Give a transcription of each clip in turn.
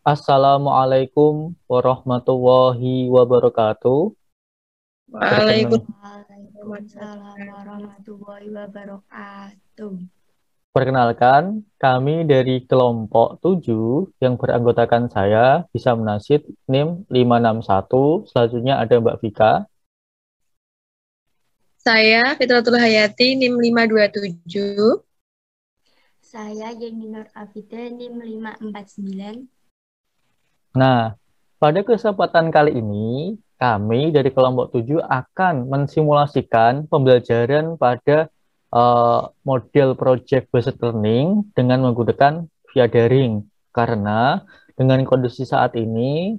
Assalamualaikum warahmatullahi wabarakatuh. Perkenal- Waalaikumsalam warahmatullahi wabarakatuh. Perkenalkan, kami dari kelompok 7 yang beranggotakan saya, bisa Nasid, NIM 561. Selanjutnya ada Mbak Vika. Saya Fitratul Hayati, NIM 527. Saya Yeni Nur Afida, NIM 549. Nah, pada kesempatan kali ini, kami dari kelompok 7 akan mensimulasikan pembelajaran pada model project based learning dengan menggunakan via daring. Karena dengan kondisi saat ini,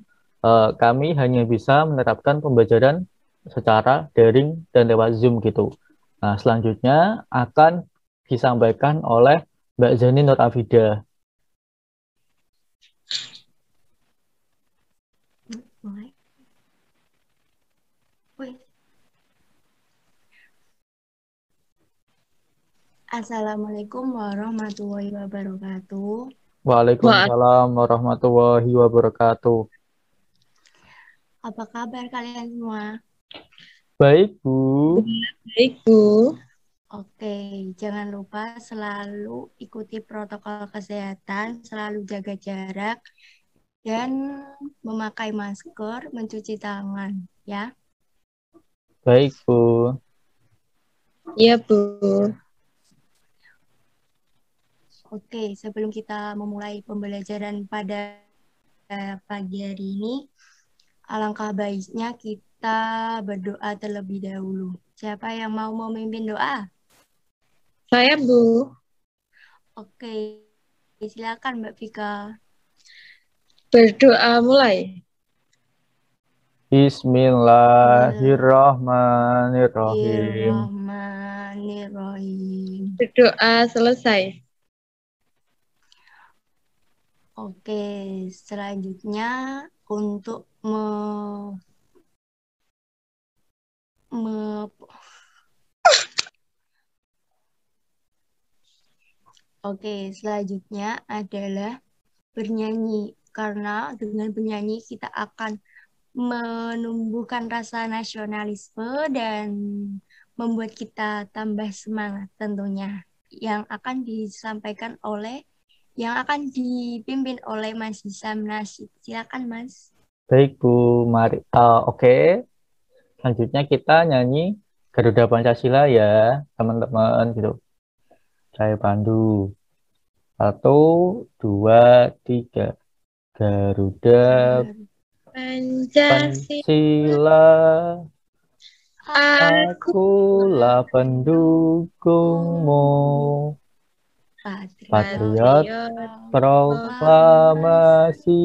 kami hanya bisa menerapkan pembelajaran secara daring dan lewat Zoom gitu. Nah, selanjutnya akan disampaikan oleh Mbak Zani Nur Afida. Mulai. Wih. Assalamualaikum warahmatullahi wabarakatuh. Waalaikumsalam warahmatullahi wabarakatuh. Apa kabar kalian semua? Baik, Bu. Baik, Bu. Oke, jangan lupa selalu ikuti protokol kesehatan, selalu jaga jarak, dan memakai masker, mencuci tangan, ya. Baik, Bu. Iya, Bu. Oke, sebelum kita memulai pembelajaran pada pagi hari ini, alangkah baiknya kita berdoa terlebih dahulu. Siapa yang mau memimpin doa? Saya, Bu. Oke, silakan Mbak Vika. Berdoa mulai. Bismillahirrahmanirrahim. Bismillahirrahmanirrahim. Berdoa selesai. Oke, selanjutnya untuk Oke, selanjutnya adalah bernyanyi. Karena dengan bernyanyi kita akan menumbuhkan rasa nasionalisme dan membuat kita tambah semangat tentunya. Yang akan dipimpin oleh Mas Hisam Nasid. Silakan Mas. Baik, Bu. Mari. Oke. Selanjutnya kita nyanyi Garuda Pancasila ya, teman-teman gitu. Saya pandu. 1, 2, 3. Garuda Pancasila, Pancasila, akulah pendukungmu. Patriot patriot proklamasi,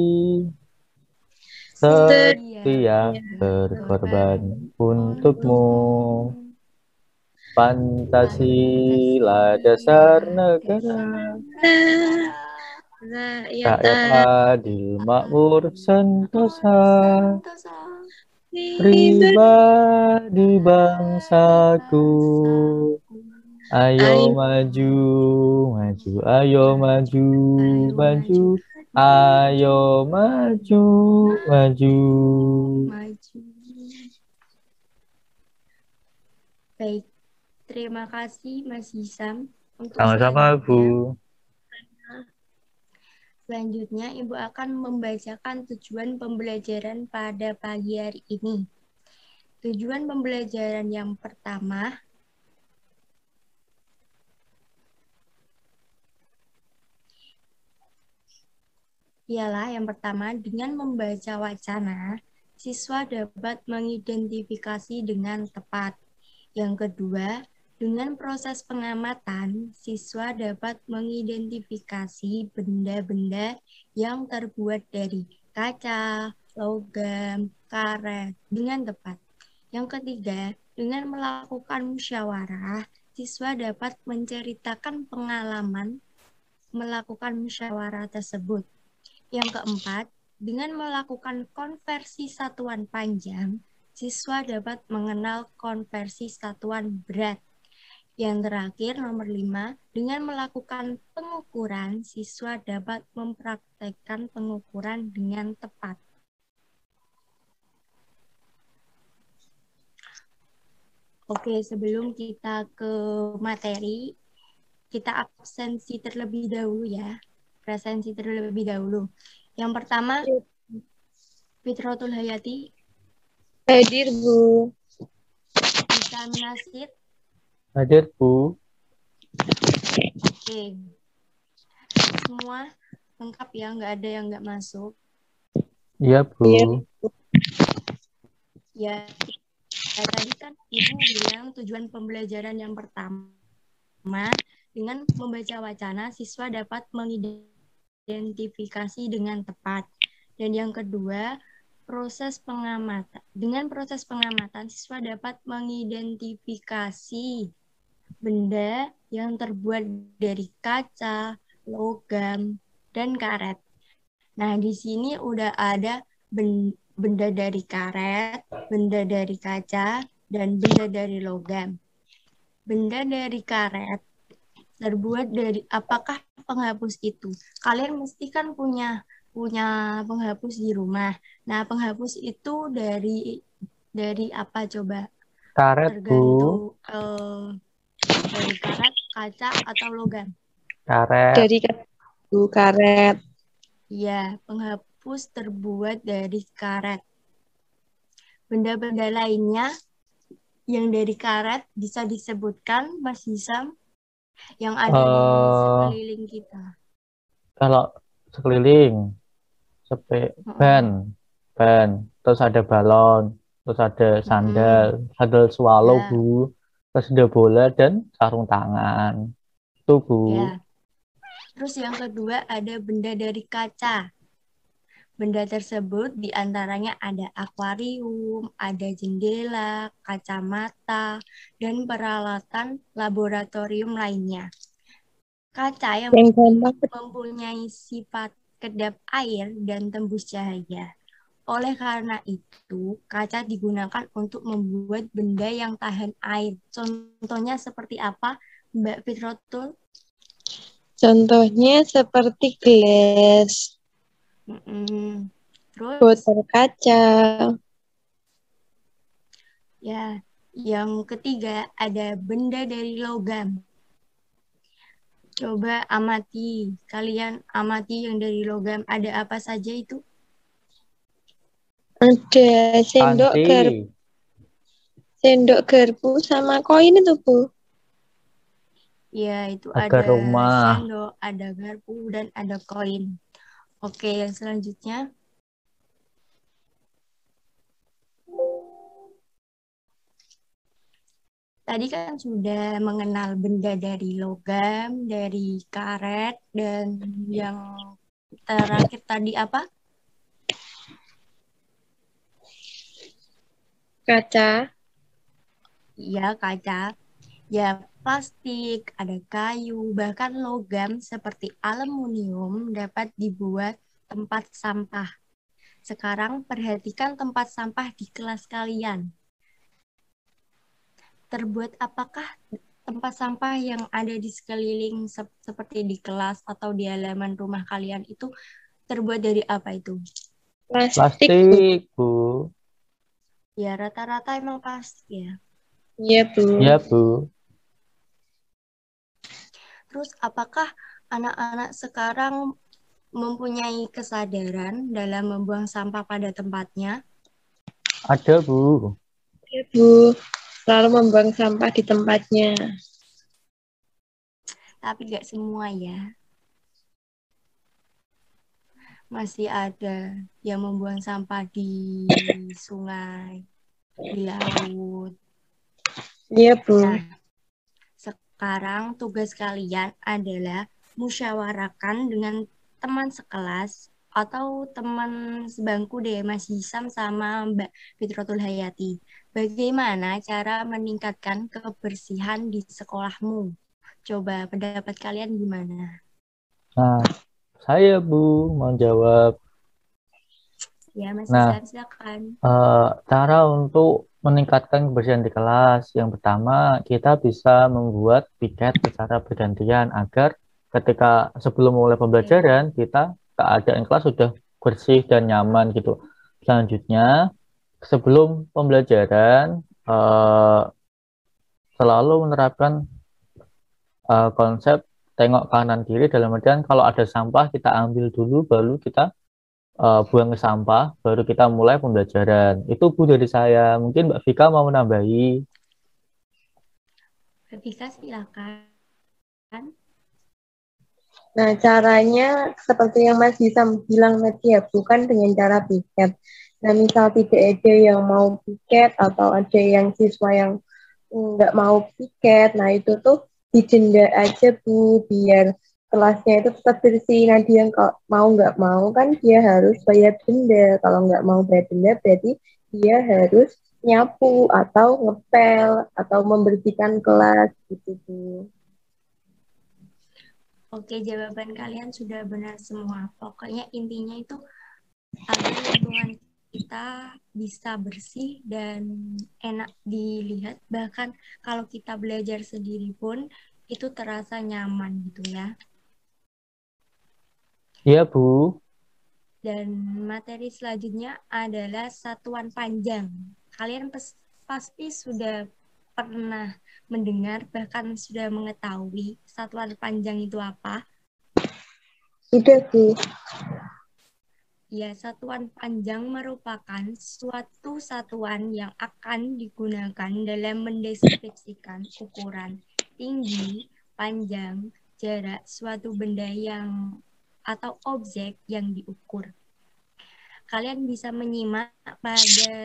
setia setia berkorban untukmu. Pancasila dasar negara, rakyat rakyat adil makmur sentosa, pribadi. pribadi bangsaku. Ayo Ayo maju, maju, ayo maju, maju, ayo maju, maju. Maju. Baik, terima kasih Mas Hisam. Untuk Sama-sama, Bu. Selanjutnya, Ibu akan membacakan tujuan pembelajaran pada pagi hari ini. Tujuan pembelajaran yang pertama ialah dengan membaca wacana, siswa dapat mengidentifikasi dengan tepat. Yang kedua, dengan proses pengamatan, siswa dapat mengidentifikasi benda-benda yang terbuat dari kaca, logam, karet dengan tepat. Yang ketiga, dengan melakukan musyawarah, siswa dapat menceritakan pengalaman melakukan musyawarah tersebut. Yang keempat, dengan melakukan konversi satuan panjang, siswa dapat mengenal konversi satuan berat. Yang terakhir, nomor 5, dengan melakukan pengukuran, siswa dapat mempraktekkan pengukuran dengan tepat. Oke, sebelum kita ke materi, kita absensi terlebih dahulu ya. Presensi terlebih dahulu. Yang pertama, Fitratul Hayati, Hadir, Bu. Bisa Nasid. Hadir, Bu. Oke. Semua lengkap ya, nggak ada yang nggak masuk. Iya, Bu. Iya. Ya, tadi kan Ibu bilang tujuan pembelajaran yang pertama, dengan membaca wacana, siswa dapat mengidentifikasi dengan tepat. Dan yang kedua, proses pengamatan. Dengan proses pengamatan, siswa dapat mengidentifikasi benda yang terbuat dari kaca, logam, dan karet. Nah, di sini udah ada benda dari karet, benda dari kaca, dan benda dari logam. Benda dari karet terbuat dari apakah penghapus itu? Kalian mesti kan punya penghapus di rumah. Nah, penghapus itu dari apa coba? Karet, Bu. Tergantung dari karet, kaca, atau logam. Karet. Dari Bu karet. Ya, penghapus terbuat dari karet. Benda-benda lainnya yang dari karet bisa disebutkan, Mas Hisam, yang ada di sekeliling kita. Kalau sekeliling, ban, terus ada balon, terus ada sandal swallow, Ya. Bu, terus ada bola dan sarung tangan. Itu, Bu. Ya. Terus yang kedua ada benda dari kaca. Benda tersebut diantaranya ada akuarium, ada jendela, kacamata, dan peralatan laboratorium lainnya. Kaca yang mempunyai sifat kedap air dan tembus cahaya. Oleh karena itu, kaca digunakan untuk membuat benda yang tahan air. Contohnya seperti apa, Mbak Fitrotul? Contohnya seperti gelas, Terus, botol kaca. ya, yang ketiga ada benda dari logam. Coba amati, kalian amati yang dari logam. Ada apa saja itu? Ada Panci. sendok garpu sama koin itu, Bu. Ya, itu Ada ada rumah. sendok, ada garpu, dan ada koin. Oke, yang selanjutnya. Tadi kan sudah mengenal benda dari logam, dari karet, dan yang terakhir tadi apa? Kaca. Ya, kaca. Ya, plastik, ada kayu, bahkan logam seperti aluminium dapat dibuat tempat sampah. Sekarang perhatikan tempat sampah di kelas kalian. Terbuat apakah tempat sampah yang ada di sekeliling seperti di kelas atau di halaman rumah kalian itu terbuat dari apa itu? Plastik, Bu. Plastik, Bu. Ya, rata-rata emang plastik ya. Iya, Bu. Iya, Bu. Terus apakah anak-anak sekarang mempunyai kesadaran dalam membuang sampah pada tempatnya? Ada, Bu. Iya, Bu. Selalu membuang sampah di tempatnya. Tapi nggak semua ya. Masih ada yang membuang sampah di sungai, di laut. Iya, Bu. Nah, sekarang tugas kalian adalah musyawarahkan dengan teman sekelas atau teman sebangku deh, Mas Hisam sama Mbak Fitratul Hayati. Bagaimana cara meningkatkan kebersihan di sekolahmu? Coba pendapat kalian gimana? Nah, saya, Bu, mau jawab. Ya, Mas Nah, Ihsan, silakan. cara untuk meningkatkan kebersihan di kelas, yang pertama kita bisa membuat piket secara bergantian agar ketika sebelum mulai Oke. pembelajaran kita keadaan kelas sudah bersih dan nyaman gitu. Selanjutnya, sebelum pembelajaran selalu menerapkan konsep tengok kanan kiri dalam artian kalau ada sampah kita ambil dulu baru kita buang ke sampah, baru kita mulai pembelajaran. Itu Bu dari saya. Mungkin Mbak Vika mau menambahi. Rafika, silakan. Nah, caranya seperti yang Mas Hisam bilang tadi ya, bukan dengan cara piket. Nah, misal tidak ada yang mau piket atau ada yang siswa yang nggak mau piket, nah itu tuh dijenda aja Bu, biar kelasnya itu tetap bersih. Nah, dia kalau mau nggak mau kan dia harus bayar denda. Kalau nggak mau bayar denda berarti dia harus nyapu atau ngepel atau membersihkan kelas gitu Bu. Oke, jawaban kalian sudah benar semua. Pokoknya intinya itu agar lingkungan kita bisa bersih dan enak dilihat. Bahkan kalau kita belajar sendiri pun itu terasa nyaman gitu ya. Iya Bu. Dan materi selanjutnya adalah satuan panjang. Kalian pasti sudah pernah mendengar bahkan sudah mengetahui satuan panjang itu apa. Sudah Bu. Ya, satuan panjang merupakan suatu satuan yang akan digunakan dalam mendeskripsikan ukuran, tinggi, panjang, jarak suatu benda yang atau objek yang diukur. Kalian bisa menyimak pada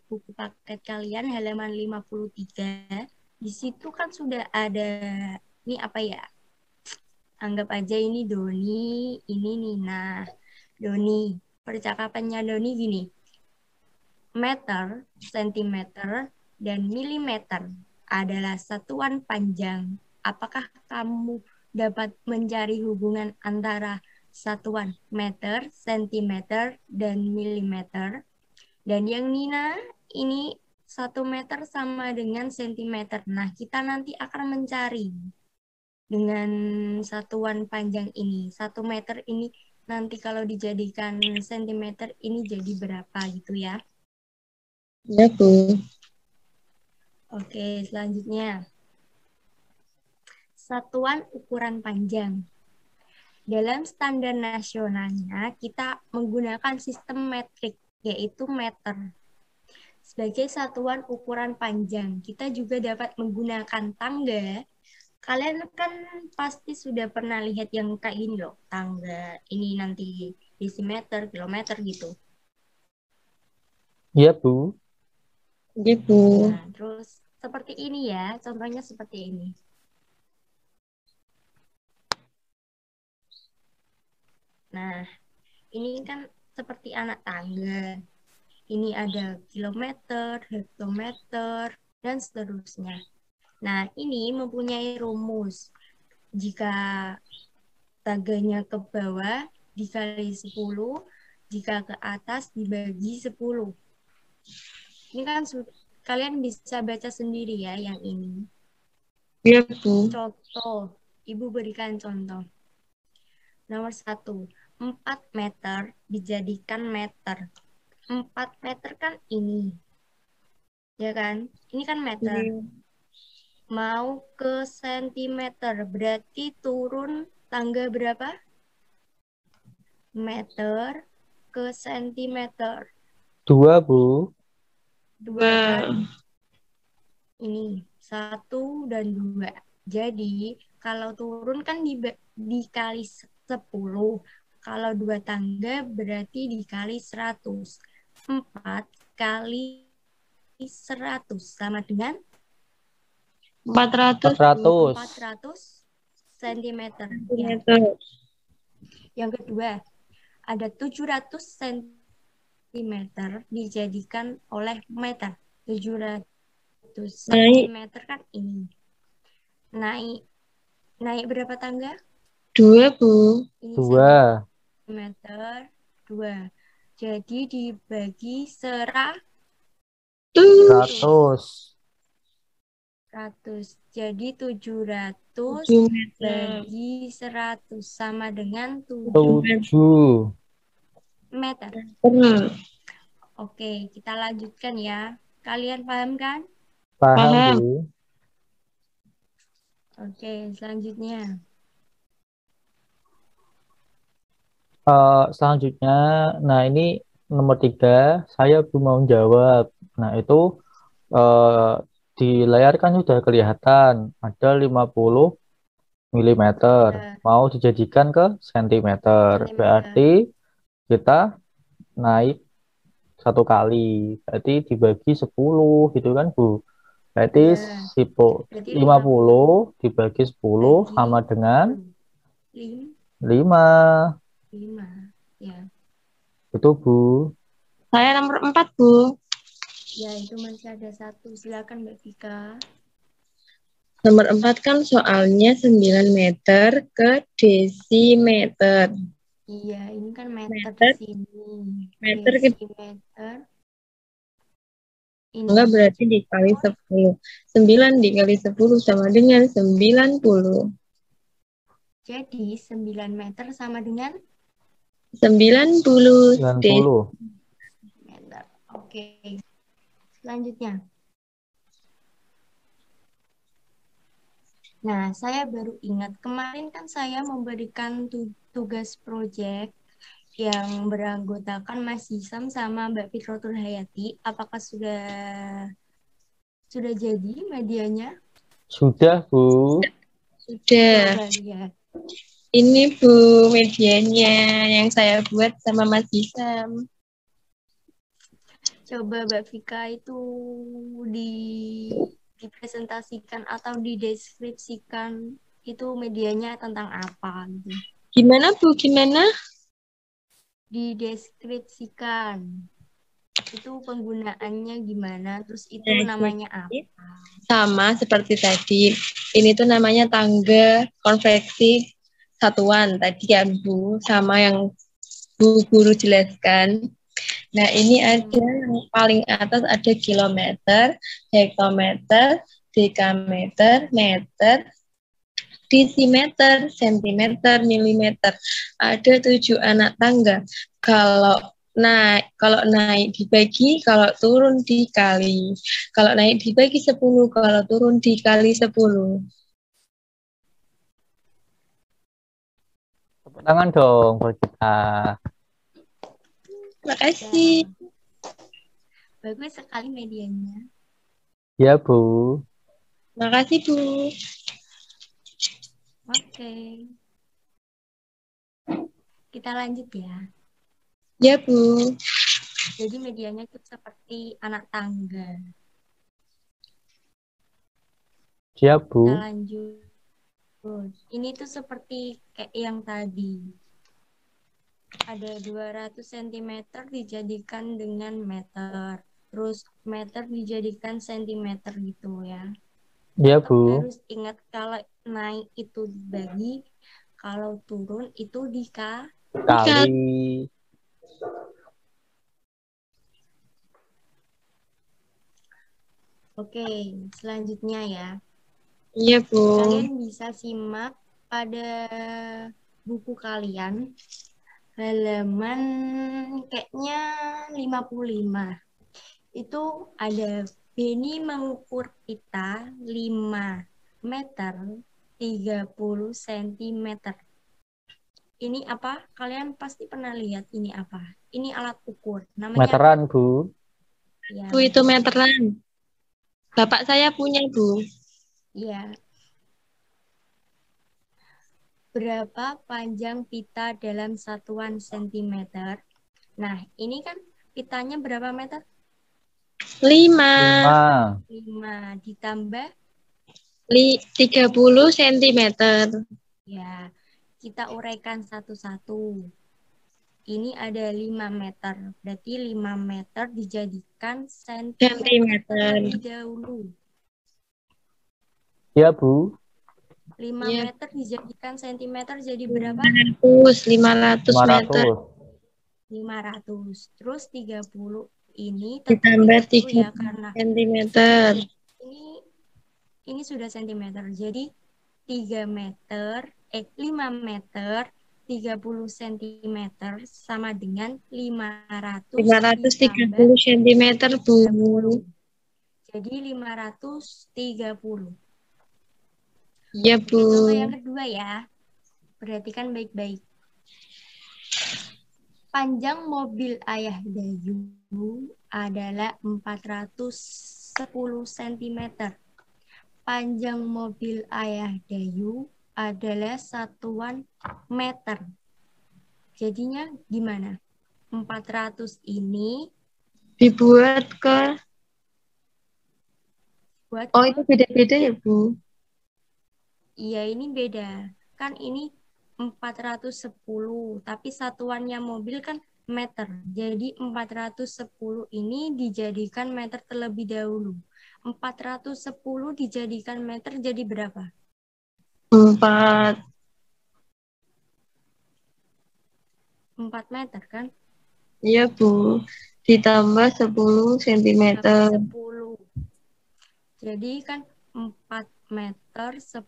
buku paket kalian halaman 53. Di situ kan sudah ada, ini apa ya? Anggap aja ini Doni, ini Nina. Doni, percakapannya Doni gini, meter, sentimeter, dan milimeter adalah satuan panjang. Apakah kamu dapat mencari hubungan antara satuan meter, sentimeter, dan milimeter? Dan yang Nina, ini 1 meter sama dengan sentimeter. Nah, kita nanti akan mencari dengan satuan panjang ini. 1 meter ini nanti kalau dijadikan sentimeter ini jadi berapa gitu ya. Ya Bu. Oke, selanjutnya. Satuan ukuran panjang. Dalam standar nasionalnya, kita menggunakan sistem metrik, yaitu meter. Sebagai satuan ukuran panjang, kita juga dapat menggunakan tangga. Kalian kan pasti sudah pernah lihat yang kayak gini loh, tangga ini nanti desimeter, kilometer gitu. Iya Bu. Gitu. Nah, terus seperti ini ya, contohnya seperti ini. Nah, ini kan seperti anak tangga. Ini ada kilometer, hektometer, dan seterusnya. Nah, ini mempunyai rumus. Jika tangganya ke bawah dikali 10, jika ke atas dibagi 10. Ini kan kalian bisa baca sendiri ya yang ini. Iya Bu. Contoh, Ibu berikan contoh. Nomor 1, 4 meter dijadikan meter. 4 meter kan ini, ya kan? Ini kan meter. Iya. Mau ke sentimeter, berarti turun tangga berapa? Meter ke sentimeter. 2 Bu. 2 kan? Wah. Ini 1 dan 2. Jadi, kalau turun kan dikali 10. Kalau 2 tangga berarti dikali 100. 4 kali 100 sama dengan 400 Bu. 400. 400 cm. Ya. Sentimeter. Yang kedua, ada 700 cm dijadikan oleh meter. 700 Naik cm kan ini. Naik berapa tangga? 2 Bu. Ini 2. sentimeter 2. Jadi dibagi 100. 100. Jadi 700 7 meter. bagi 100 sama dengan 7 7. meter. Oke, kita lanjutkan ya. Kalian paham kan? Paham, Paham. Bu? Oke, selanjutnya. Selanjutnya, nah ini nomor 3, saya belum mau jawab. Nah, itu di layar kan sudah kelihatan ada 50 milimeter. Ya, Mau dijadikan ke sentimeter. sentimeter. Berarti kita naik 1 kali. Berarti dibagi 10 gitu kan, Bu. Berarti Ya, berarti 50 dibagi 10 bagi sama dengan 10. 5. 5. Ya. Itu, Bu. Saya nomor 4, Bu. Ya, itu masih ada 1. Silakan Mbak Vika. Nomor 4 kan soalnya 9 meter ke desimeter. Iya, ini kan meter di Meter, sini. meter ke Desimeter. enggak Ini. berarti dikali 10. 9 dikali 10 sama dengan 90. Jadi 9 meter sama dengan 90 90. meter. Oke. Selanjutnya. Nah, saya baru ingat kemarin kan saya memberikan tugas proyek yang beranggotakan Mas Hisam sama Mbak Fikrotul Hayati. Apakah sudah jadi medianya? Sudah, Bu. Sudah. Coba lihat. Ini Bu medianya yang saya buat sama Mas Hisam. Coba Mbak Vika itu di dipresentasikan atau dideskripsikan itu medianya tentang apa gitu. Gimana Bu? Gimana? Dideskripsikan. Itu penggunaannya gimana, terus itu Nah, namanya jadi apa? sama seperti tadi. Ini tuh namanya tangga konveksi satuan tadi kan Bu, sama yang Bu Guru jelaskan. Nah, ini ada yang paling atas ada kilometer, hektometer, dekameter, meter, desimeter, sentimeter, milimeter. Ada 7 anak tangga. Kalau naik dibagi, kalau turun dikali. Kalau naik dibagi 10, kalau turun dikali 10. Tepuk tangan dong buat kita. Makasih. Bagus sekali medianya. Ya, Bu. Makasih, Bu. Oke. Kita lanjut ya. Ya, Bu. Jadi medianya itu seperti anak tangga. Ya, Kita Bu. lanjut. Ini tuh seperti kayak yang tadi. Ada 200 cm dijadikan dengan meter. Terus meter dijadikan sentimeter gitu ya. Ya, Tetap Bu. harus ingat kalau naik itu dibagi, kalau turun itu dikali. Kali. Oke, selanjutnya ya. Iya, Bu. Kalian bisa simak pada buku kalian halaman kayaknya 55. Itu ada Beni mengukur pita 5 meter 30 cm. Ini apa? Kalian pasti pernah lihat ini apa? Ini alat ukur. Namanya apa? Meteran, Bu. Ya, Bu, itu meteran. Bapak saya punya, Bu. ya. Berapa panjang pita dalam satuan sentimeter? Nah, ini kan pitanya berapa meter? 5. 5. 5 ditambah 30 cm. ya. Kita uraikan satu-satu. Ini ada 5 meter. Berarti 5 meter dijadikan sentimeter Centimeter. terlebih dahulu. Ya, Bu. 5 Iya. meter dijadikan sentimeter jadi berapa? 500 meter. 500. 500. Terus 30 ini tetap Ditambah 30 ya 3 karena cm. ini ini sudah sentimeter. Jadi 3 meter 5 meter 30 cm sama dengan 500 ditambah 530 cm, Bu. 30. Jadi 530. Iya, Bu. Oke, contoh yang kedua ya. Perhatikan baik-baik. Panjang mobil Ayah Dayu adalah 410 cm. Panjang mobil Ayah Dayu adalah satuan meter. Jadinya gimana? 400 ini Dibuat ke... buat Oh, ke... itu beda-beda ya, Bu? Iya, ini beda. Kan ini 410, tapi satuannya mobil kan meter. Jadi 410 ini dijadikan meter terlebih dahulu. 410 dijadikan meter jadi berapa? 4. 4 meter kan? Iya, Bu. Ditambah 10 cm. Tambah 10. Jadi kan 4 meter 10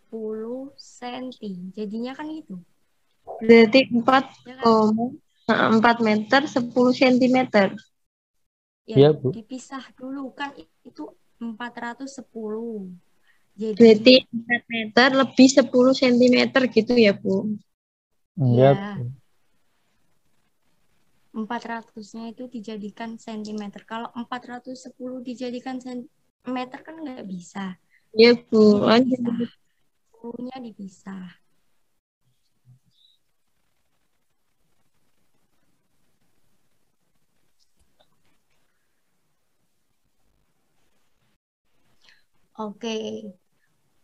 senti. Jadinya kan itu. Berarti 4, Ya kan? 4 meter 10 cm. Ya, Iya, Bu. dipisah dulu kan itu 410. Berarti Jadi 4 meter lebih 10 cm gitu ya, Bu? Iya, ya Bu. 400-nya itu dijadikan sentimeter. Kalau 410 dijadikan meter kan nggak bisa. Iya, Bu. Jadi Lanjut. dipisah. 10-nya dipisah. Oke.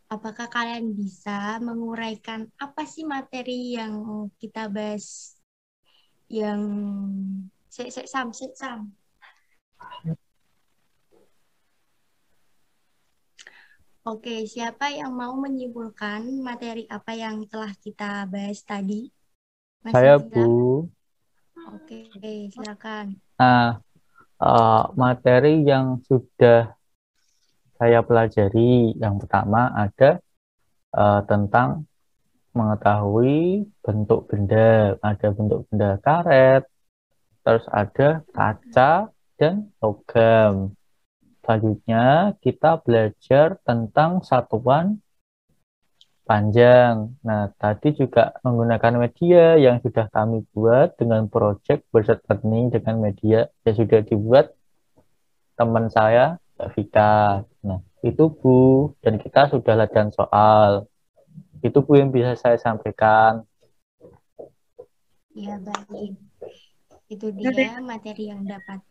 Apakah kalian bisa menguraikan apa sih materi yang kita bahas yang Sam. Oke, siapa yang mau menyimpulkan materi apa yang telah kita bahas tadi? Mas Saya, Nizam? Bu. Oke, silakan. Nah, materi yang sudah saya pelajari yang pertama ada tentang mengetahui bentuk benda. Ada bentuk benda karet, terus ada kaca dan logam. Selanjutnya kita belajar tentang satuan panjang. Nah, tadi juga menggunakan media yang sudah kami buat dengan project Website Learning dengan media yang sudah dibuat teman saya, Mbak Vika. Nah, itu Bu, dan kita sudah latihan soal. Itu Bu yang bisa saya sampaikan. Ya, baik. Itu dia materi yang dapat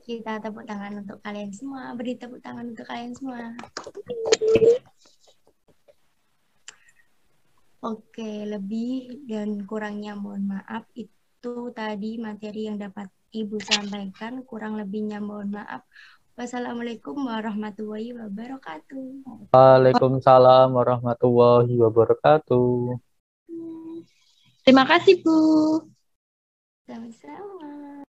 kita tepuk tangan untuk kalian semua. Beri tepuk tangan untuk kalian semua. Oke, lebih dan kurangnya mohon maaf. Itu tadi materi yang dapat Ibu sampaikan. Kurang lebihnya mohon maaf. Wassalamualaikum warahmatullahi wabarakatuh. Waalaikumsalam warahmatullahi wabarakatuh. Terima kasih, Bu. Sama-sama.